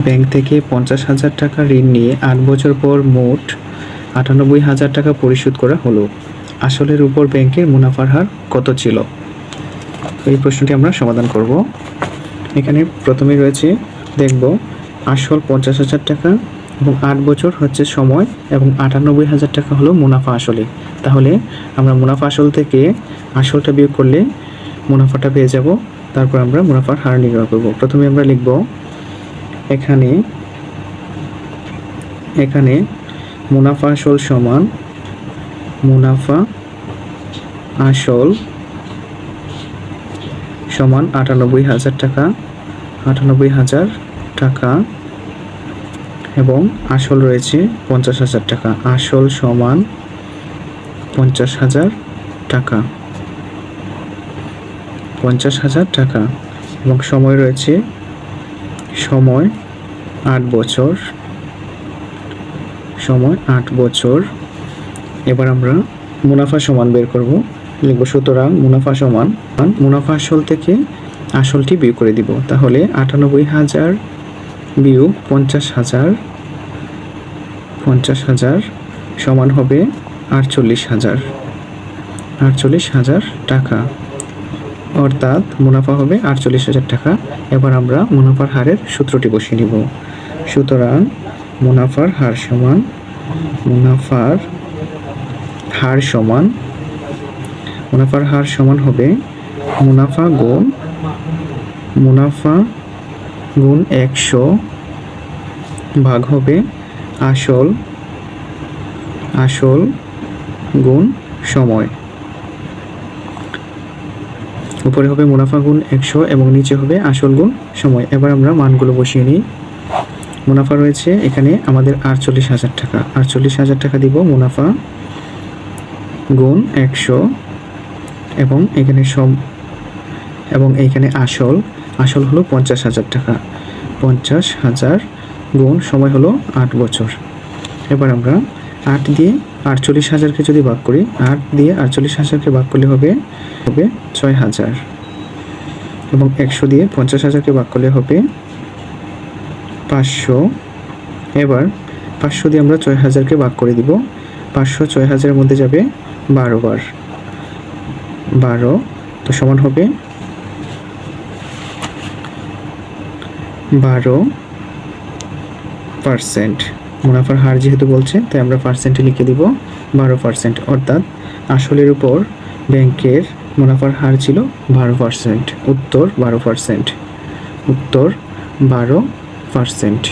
Bank থেকে 50,000 টাকা ঋণ নিয়ে 8 বছর পর মোট 98,000 টাকা পরিশোধ করা হলো। আসলের উপর ব্যাংকের মুনাফার হার কত ছিল? এই প্রশ্নটি আমরা সমাধান করব। এখানে প্রথমে রয়েছে, দেখব আসল 50,000 টাকা এবং 8 বছর হচ্ছে সময় এবং 98,000 টাকা হলো মুনাফা আসলে। তাহলে আমরা মুনাফা আসল থেকে আসলটা বিয়োগ করলে মুনাফাটা পেয়ে যাব। তারপর আমরা মুনাফার হার নির্ণয় করব। প্রথমে আমরা লিখব এখানে মুনাফা আসল সমান মুনাফা আসল সমান 98,000 টাকা, 98,000 টাকা এবং আসল রয়েছে 50,000 টাকা। আসল সমান 50,000 টাকা, 50,000 টাকা এবং সময় রয়েছে, সময় 8 বছর, সময় 8 বছর। এবার আমরা মুনাফা সমান বের করব। লিখব সুতরাং মুনাফা সমান মুনাফা আসল থেকে আসলটি বিয়োগ করে দিব। তাহলে 98,000 বিয়োগ 50,000 সমান হবে 48,000 টাকা, অর্থাৎ মুনাফা হবে 48,000 টাকা। এবার আমরা মুনাফার হারের সূত্রটি বসিয়ে নিব। সুতরাং মুনাফার হার সমান মুনাফার হার সমান হবে মুনাফা গুণ 100 ভাগ হবে আসল গুণ সময়। উপরে হবে মুনাফা গুণ 100 এবং নিচে হবে আসল গুণ সময়। এবার আমরা মানগুলো বসিয়ে নিই। মুনাফা রয়েছে এখানে আমাদের 48,000 টাকা, 48,000 টাকা দিব মুনাফা গুণ 100 এবং এখানে আসল হলো 50,000 টাকা, 50,000 গুণ সময় হলো 8 বছর। এবার আমরা 8 দিয়ে 48,000কে যদি ভাগ করি, 8 দিয়ে 48,000কে ভাগ করলে হবে 6,000 এবং 100 দিয়ে 50,000কে ভাগ করলে হবে 500। এবার 500 দিয়ে আমরা 6,000কে ভাগ করে দিব। 500 6,000-এর মধ্যে যাবে 12 বার, 12 তো সমান হবে 12%। মুনাফার হার যেহেতু বলছে তাই আমরা পার্সেন্টে লিখে দিব 12%, অর্থাৎ আসলের উপর ব্যাংকের মুনাফার হার ছিল 12%। উত্তর 12%।